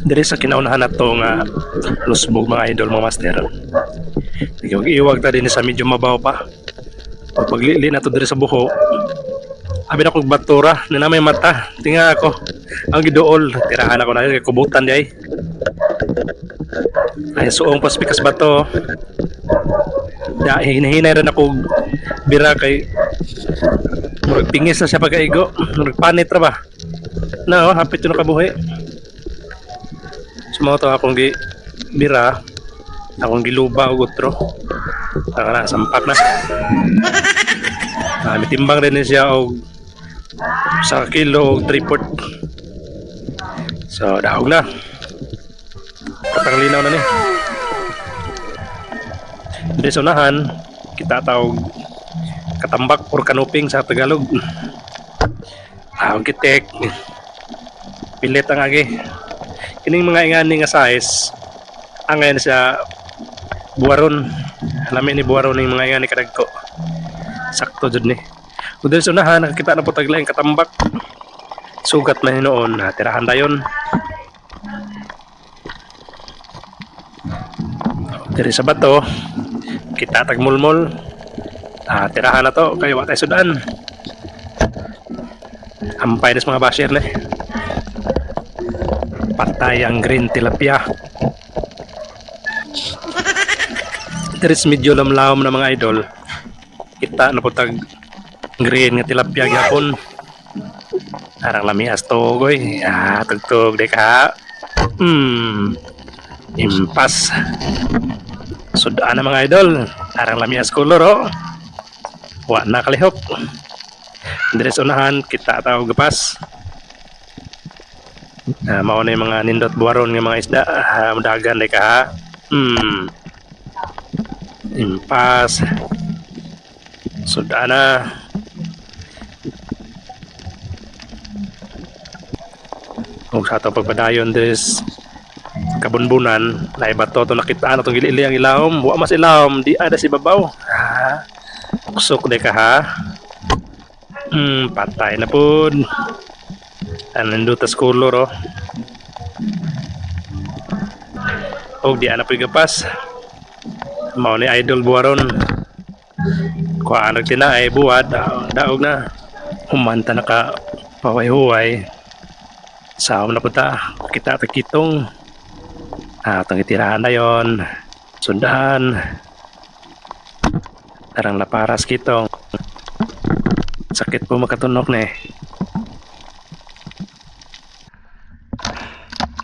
Diri sa kinaunahan na to nga lusbog mga idol mga master. Iwag ta din sa medyo mabaw pa. Paglili na to diri sa buho. Abi na kog batura na may mata. Tinga ako. Ang giduol, tirahan ako na kubutan di ay. Ay suong paspikas bato. Ya hinahinay rin ako bira kay murag pingis na siya pagkaigo. Murag panit ra ba? Na hapit yun nakabuhi. Sumaw to akong bira, akong giluba o gutro. Saka na, sampak na. Mitimbang rin siya og sa kilo og 3/4. So, daog na. Katang linaw na ni. Di sa unahan, kita tawag katambak or kanuping sa Tagalog. Tawag kitek. Pilit ang agi. Kining mga ingani nga size ang ngayon siya buwaron. Lami ni buwaron ng mga ingani kadagko. Sakto jud ni. Kung dahil sa unahan, nakakita na po taglaing katambak. Sugat na noon. Tirahan dayon. Diri sa bato, kita tagmulmol. Tirahan na to. Kaya watay sudan. Hampay na sa mga basher na patay ang green tilapia. There's medyo lamlam na mga idol. Kita na po tag green nga tilapia gyapon. Arang lamias to goy. Tugtog de ka. Impas. Sudaan na mga idol. Arang lamias color oh. Wa na kalihok. There's unahan kita tawag gapas. Mao na yung mga nindot buwaron ng mga isda. Dagan de ka. Impas. Sudah na. Kung sa itong pagpadayon des kabunbunan na ibato ito nakita na itong gili-ili ang ilawom. Wa mas ilawom. Di ada si babaw. Usok de ka ha. Patay na po. Nandutas color oh. Og di ana pigapas. Mao ni idol buwaron. Kuha tina ay buwad daog na. Humanta naka paway-huway. Saom na punta. Kita tagkitong. Atong itirahan na yon. Sundahan. Tarang laparas kitong. Sakit po makatunok na eh.